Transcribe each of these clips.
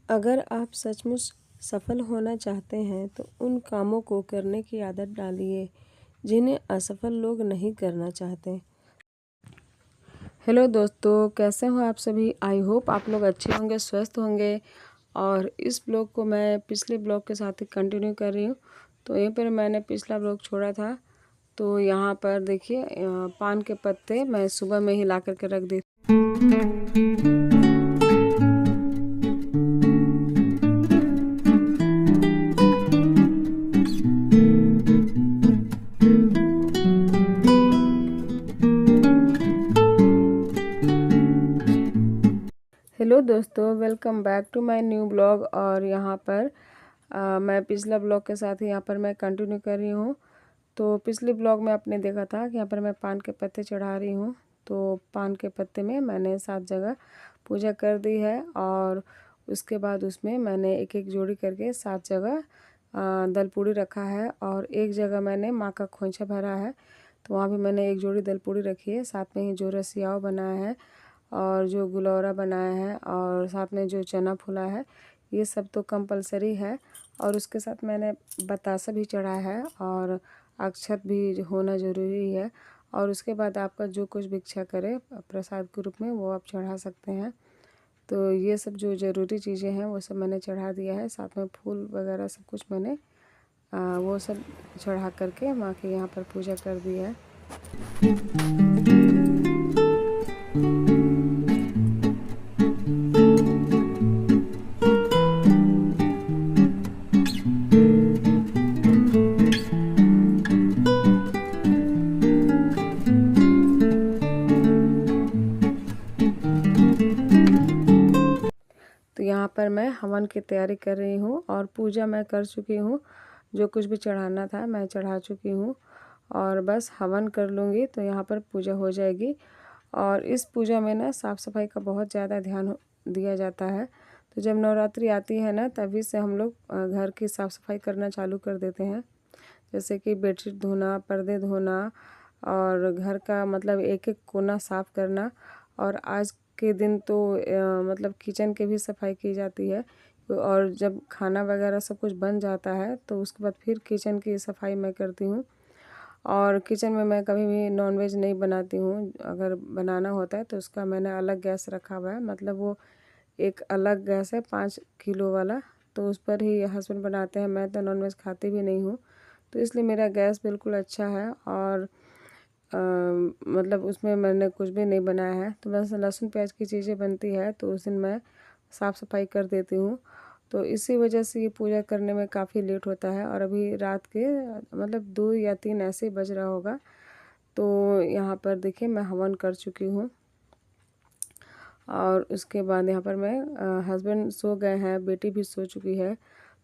अगर आप सचमुच सफल होना चाहते हैं तो उन कामों को करने की आदत डालिए जिन्हें असफल लोग नहीं करना चाहते। हेलो दोस्तों, कैसे हो आप सभी। आई होप आप लोग अच्छे होंगे, स्वस्थ होंगे। और इस ब्लॉग को मैं पिछले ब्लॉग के साथ ही कंटिन्यू कर रही हूँ। तो यहीं पर मैंने पिछला ब्लॉग छोड़ा था। तो यहाँ पर देखिए पान के पत्ते मैं सुबह में ही ला करके रख दी। हेलो दोस्तों, welcome back to my new blog. और यहाँ पर मैं पिछला ब्लॉग के साथ ही यहाँ पर मैं कंटिन्यू कर रही हूँ। तो पिछले ब्लॉग में आपने देखा था कि यहाँ पर मैं पान के पत्ते चढ़ा रही हूँ। तो पान के पत्ते में मैंने 7 जगह पूजा कर दी है। और उसके बाद उसमें मैंने एक एक जोड़ी करके 7 जगह दलपूड़ी रखा है। और एक जगह मैंने माँ का खोंचा भरा है, तो वहाँ भी मैंने एक जोड़ी दलपूड़ी रखी है। साथ में ही जो रसियाव बनाया है और जो गुलौरा बनाया है और साथ में जो चना फूला है, ये सब तो कंपलसरी है। और उसके साथ मैंने बतासा भी चढ़ाया है और अक्षत भी होना ज़रूरी है। और उसके बाद आपका जो कुछ भी इच्छा करे प्रसाद के रूप में वो आप चढ़ा सकते हैं। तो ये सब जो ज़रूरी चीज़ें हैं वो सब मैंने चढ़ा दिया है। साथ में फूल वगैरह सब कुछ मैंने वो सब चढ़ा करके माँ के यहाँ पर पूजा कर दी है। तो यहाँ पर मैं हवन की तैयारी कर रही हूँ और पूजा मैं कर चुकी हूँ। जो कुछ भी चढ़ाना था मैं चढ़ा चुकी हूँ और बस हवन कर लूँगी तो यहाँ पर पूजा हो जाएगी। और इस पूजा में ना साफ़ सफाई का बहुत ज़्यादा ध्यान दिया जाता है। तो जब नवरात्रि आती है ना, तभी से हम लोग घर की साफ़ सफाई करना चालू कर देते हैं। जैसे कि बेडशीट धोना, पर्दे धोना और घर का मतलब एक एक कोना साफ़ करना। और आज के दिन तो मतलब किचन की भी सफाई की जाती है। और जब खाना वगैरह सब कुछ बन जाता है तो उसके बाद फिर किचन की सफाई मैं करती हूँ। और किचन में मैं कभी भी नॉनवेज नहीं बनाती हूँ। अगर बनाना होता है तो उसका मैंने अलग गैस रखा हुआ है, मतलब वो एक अलग गैस है 5 किलो वाला। तो उस पर ही हस्बैंड बनाते हैं। मैं तो नॉनवेज खाती भी नहीं हूँ, तो इसलिए मेरा गैस बिल्कुल अच्छा है। और मतलब उसमें मैंने कुछ भी नहीं बनाया है। तो बस लहसुन प्याज की चीज़ें बनती है तो उस दिन मैं साफ़ सफाई कर देती हूँ। तो इसी वजह से ये पूजा करने में काफ़ी लेट होता है। और अभी रात के मतलब 2 या 3 ऐसे ही बज रहा होगा। तो यहाँ पर देखिए मैं हवन कर चुकी हूँ। और उसके बाद यहाँ पर मैं हस्बैंड सो गए हैं, बेटी भी सो चुकी है।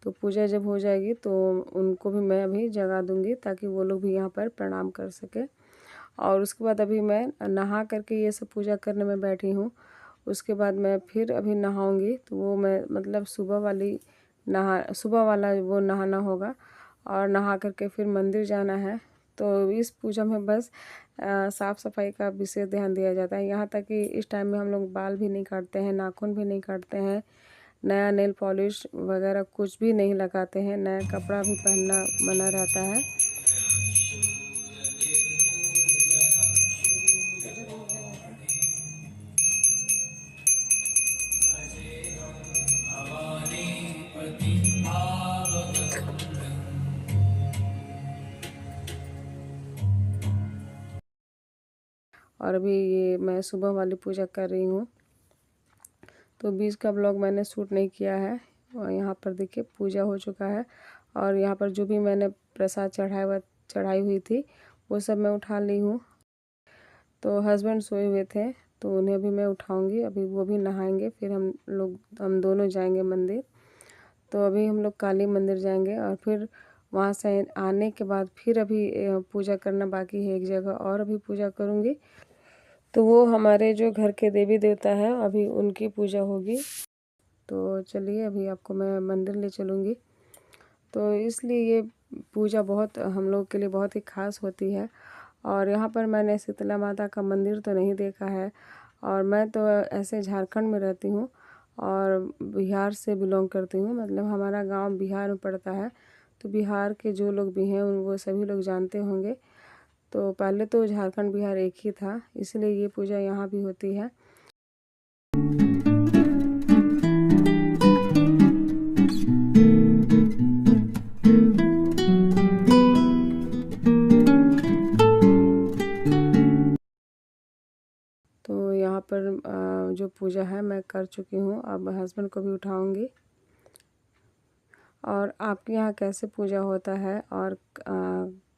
तो पूजा जब हो जाएगी तो उनको भी मैं अभी जगा दूँगी ताकि वो लोग भी यहाँ पर प्रणाम कर सके। और उसके बाद अभी मैं नहा करके ये सब पूजा करने में बैठी हूँ। उसके बाद मैं फिर अभी नहाऊंगी, तो वो मैं मतलब सुबह वाला वो नहाना होगा। और नहा करके फिर मंदिर जाना है। तो इस पूजा में बस साफ़ सफाई का विशेष ध्यान दिया जाता है। यहाँ तक कि इस टाइम में हम लोग बाल भी नहीं काटते हैं, नाखून भी नहीं काटते हैं, नया नेल पॉलिश वगैरह कुछ भी नहीं लगाते हैं, नया कपड़ा भी पहनना मना रहता है। और अभी ये मैं सुबह वाली पूजा कर रही हूँ। तो बीच का ब्लॉग मैंने शूट नहीं किया है। और यहाँ पर देखिए पूजा हो चुका है। और यहाँ पर जो भी मैंने प्रसाद चढ़ाई हुई थी वो सब मैं उठा ली हूँ। तो हस्बैंड सोए हुए थे तो उन्हें भी मैं उठाऊंगी। अभी वो भी नहाएंगे, फिर हम दोनों जाएंगे मंदिर। तो अभी हम लोग काली मंदिर जाएंगे और फिर वहाँ से आने के बाद फिर अभी पूजा करना बाकी है एक जगह, और अभी पूजा करूँगी। तो वो हमारे जो घर के देवी देवता हैं अभी उनकी पूजा होगी। तो चलिए अभी आपको मैं मंदिर ले चलूँगी। तो इसलिए ये पूजा बहुत हम लोग के लिए बहुत ही ख़ास होती है। और यहाँ पर मैंने शीतला माता का मंदिर तो नहीं देखा है। और मैं तो ऐसे झारखंड में रहती हूँ और बिहार से बिलोंग करती हूँ, मतलब हमारा गांव बिहार में पड़ता है। तो बिहार के जो लोग भी हैं वो सभी लोग जानते होंगे। तो पहले तो झारखंड बिहार एक ही था, इसलिए ये पूजा यहाँ भी होती है। तो यहाँ पर जो पूजा है मैं कर चुकी हूँ, अब हस्बैंड को भी उठाऊँगी। और आपके यहाँ कैसे पूजा होता है और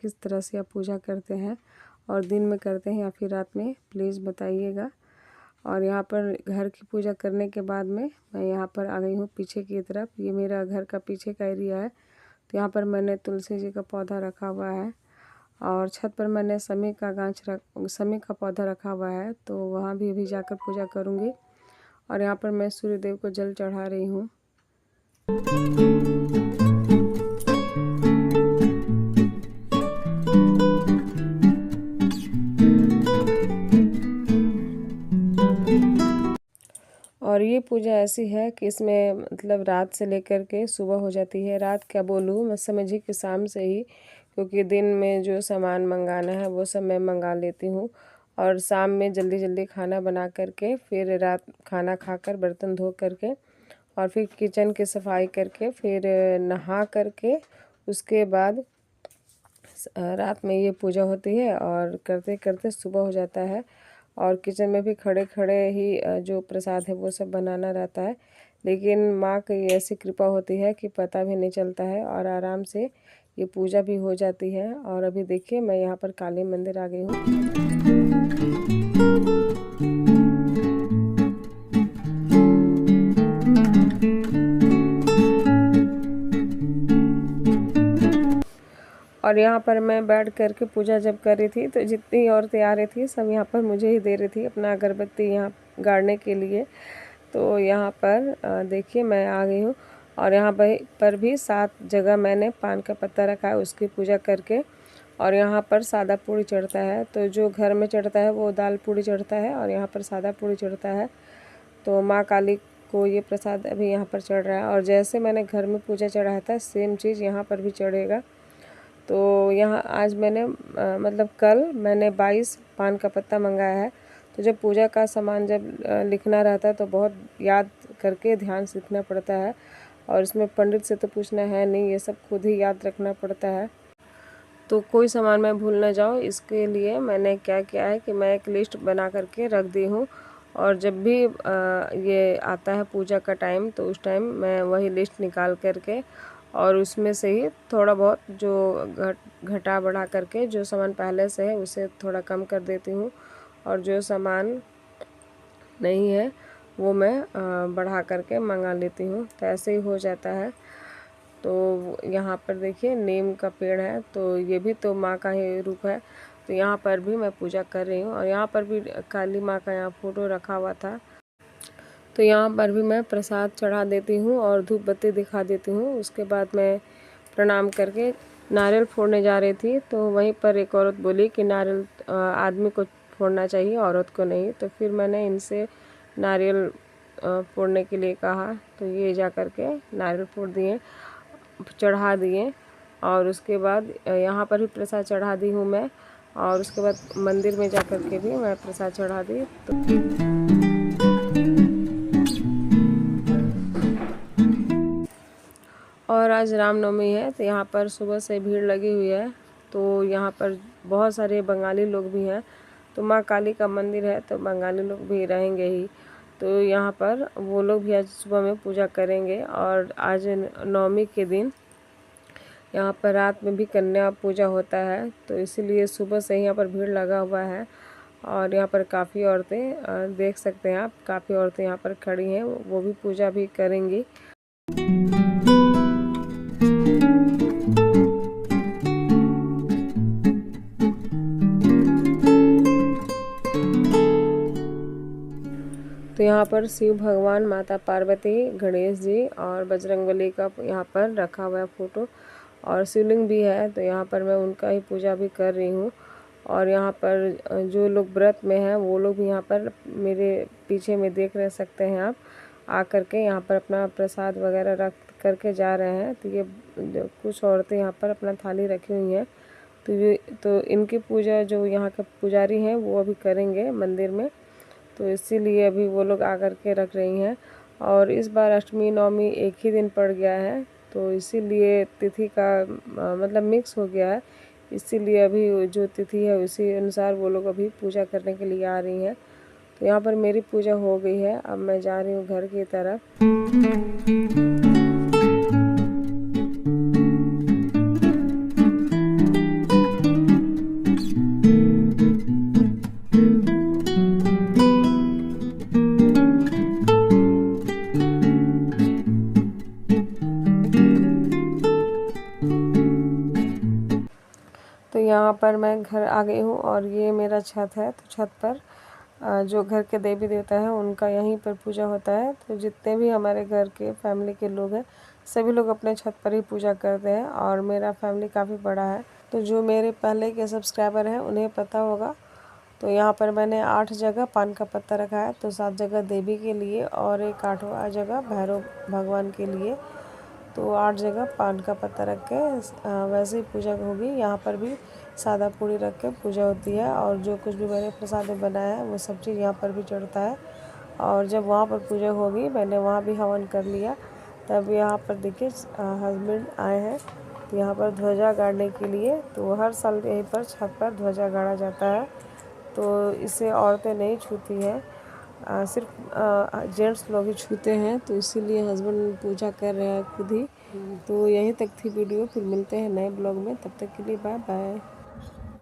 किस तरह से आप पूजा करते हैं, और दिन में करते हैं या फिर रात में, प्लीज़ बताइएगा। और यहाँ पर घर की पूजा करने के बाद में मैं यहाँ पर आ गई हूँ पीछे की तरफ। ये मेरा घर का पीछे का एरिया है। तो यहाँ पर मैंने तुलसी जी का पौधा रखा हुआ है, और छत पर मैंने समी का पौधा रखा हुआ है, तो वहाँ भी अभी जाकर पूजा करूँगी। और यहाँ पर मैं सूर्य देव को जल चढ़ा रही हूँ। और ये पूजा ऐसी है कि इसमें मतलब रात से लेकर के सुबह हो जाती है। रात क्या बोलूँ, मैं समझिए कि शाम से ही, क्योंकि दिन में जो सामान मंगाना है वो सब मैं मंगा लेती हूँ। और शाम में जल्दी जल्दी खाना बना करके फिर रात खाना खाकर बर्तन धो करके और फिर किचन की सफाई करके फिर नहा करके उसके बाद रात में ये पूजा होती है। और करते करते सुबह हो जाता है, और किचन में भी खड़े खड़े ही जो प्रसाद है वो सब बनाना रहता है। लेकिन माँ की ऐसी कृपा होती है कि पता भी नहीं चलता है और आराम से ये पूजा भी हो जाती है। और अभी देखिए मैं यहाँ पर काली मंदिर आ गई हूँ। और यहाँ पर मैं बैठ करके पूजा जब कर रही थी, तो जितनी औरतें आ रही थी सब यहाँ पर मुझे ही दे रही थी अपना अगरबत्ती यहाँ गाड़ने के लिए। तो यहाँ पर देखिए मैं आ गई हूँ, और यहाँ पर भी 7 जगह मैंने पान का पत्ता रखा है उसकी पूजा करके। और यहाँ पर सादा पूड़ी चढ़ता है, तो जो घर में चढ़ता है वो दाल पूड़ी चढ़ता है, और यहाँ पर सादा पूड़ी चढ़ता है। तो माँ काली को ये प्रसाद अभी यहाँ पर चढ़ रहा है, और जैसे मैंने घर में पूजा चढ़ाया था सेम चीज़ यहाँ पर भी चढ़ेगा। तो यहाँ आज मैंने मतलब कल मैंने 22 पान का पत्ता मंगाया है। तो जब पूजा का सामान जब लिखना रहता है तो बहुत याद करके ध्यान से लिखना पड़ता है, और इसमें पंडित से तो पूछना है नहीं, ये सब खुद ही याद रखना पड़ता है। तो कोई सामान मैं भूल ना जाऊँ, इसके लिए मैंने क्या किया है कि मैं एक लिस्ट बना करके रख दी हूँ। और जब भी ये आता है पूजा का टाइम, तो उस टाइम मैं वही लिस्ट निकाल करके और उसमें से ही थोड़ा बहुत जो घटा बढ़ा करके जो सामान पहले से है उसे थोड़ा कम कर देती हूँ, और जो सामान नहीं है वो मैं बढ़ा करके मंगा लेती हूँ। तो ऐसे ही हो जाता है। तो यहाँ पर देखिए नीम का पेड़ है, तो ये भी तो माँ का ही रूप है। तो यहाँ पर भी मैं पूजा कर रही हूँ, और यहाँ पर भी काली माँ का यहाँ फ़ोटो रखा हुआ था। तो यहाँ पर भी मैं प्रसाद चढ़ा देती हूँ और धूप बत्ती दिखा देती हूँ। उसके बाद मैं प्रणाम करके नारियल फोड़ने जा रही थी, तो वहीं पर एक औरत बोली कि नारियल आदमी को फोड़ना चाहिए, औरत को नहीं। तो फिर मैंने इनसे नारियल फोड़ने के लिए कहा, तो ये जा कर के नारियल फोड़ दिए, चढ़ा दिए। और उसके बाद यहाँ पर भी प्रसाद चढ़ा दी हूँ मैं, और उसके बाद मंदिर में जा कर के भी मैं प्रसाद चढ़ा दी। और आज रामनवमी है, तो यहाँ पर सुबह से भीड़ लगी हुई है। तो यहाँ पर बहुत सारे बंगाली लोग भी हैं। तो माँ काली का मंदिर है तो बंगाली लोग भी रहेंगे ही। तो यहाँ पर वो लोग भी आज सुबह में पूजा करेंगे। और आज नवमी के दिन यहाँ पर रात में भी कन्या पूजा होता है, तो इसीलिए सुबह से ही यहाँ पर भीड़ लगा हुआ है। और यहाँ पर काफ़ी औरतें देख सकते हैं आप, काफ़ी औरतें यहाँ पर खड़ी हैं, वो भी पूजा भी करेंगी। तो यहाँ पर शिव भगवान, माता पार्वती, गणेश जी और बजरंगबली का यहाँ पर रखा हुआ है फ़ोटो, और शिवलिंग भी है। तो यहाँ पर मैं उनका ही पूजा भी कर रही हूँ। और यहाँ पर जो लोग व्रत में हैं वो लोग भी यहाँ पर मेरे पीछे में देख रह सकते हैं आप। आ करके यहाँ पर अपना प्रसाद वगैरह रख करके जा रहे हैं। तो ये कुछ औरतें यहाँ पर अपना थाली रखी हुई हैं। तो इनकी पूजा जो यहाँ के पुजारी हैं वो अभी करेंगे मंदिर में, तो इसीलिए अभी वो लोग आकर के रख रही हैं। और इस बार अष्टमी नवमी एक ही दिन पड़ गया है, तो इसीलिए तिथि का मतलब मिक्स हो गया है। इसीलिए अभी जो तिथि है उसी अनुसार वो लोग अभी पूजा करने के लिए आ रही हैं। तो यहाँ पर मेरी पूजा हो गई है, अब मैं जा रही हूँ घर की तरफ। तो यहाँ पर मैं घर आ गई हूँ और ये मेरा छत है। तो छत पर जो घर के देवी देवता हैं उनका यहीं पर पूजा होता है। तो जितने भी हमारे घर के फैमिली के लोग हैं सभी लोग अपने छत पर ही पूजा करते हैं, और मेरा फैमिली काफ़ी बड़ा है। तो जो मेरे पहले के सब्सक्राइबर हैं उन्हें पता होगा, तो यहाँ पर मैंने 8 जगह पान का पत्ता रखा है। तो 7 जगह देवी के लिए और एक 8वां जगह भैरव भगवान के लिए। तो 8 जगह पान का पत्ता रख के वैसे ही पूजा होगी। यहाँ पर भी सादा पूड़ी रख के पूजा होती है, और जो कुछ भी मैंने प्रसाद में बनाया है वो सब चीज़ यहाँ पर भी चढ़ता है। और जब वहाँ पर पूजा होगी मैंने वहाँ भी हवन कर लिया। तब यहाँ पर देखिए हस्बैंड आए हैं तो यहाँ पर ध्वजा गाड़ने के लिए। तो हर साल यहीं पर छत पर ध्वजा गाड़ा जाता है, तो इसे औरतें नहीं छूती हैं, सिर्फ जेंट्स लोग ही छूते हैं। तो इसीलिए हस्बैंड पूजा कर रहे हैं खुद ही। तो यहीं तक थी वीडियो, फिर मिलते हैं नए ब्लॉग में, तब तक के लिए बाय बाय।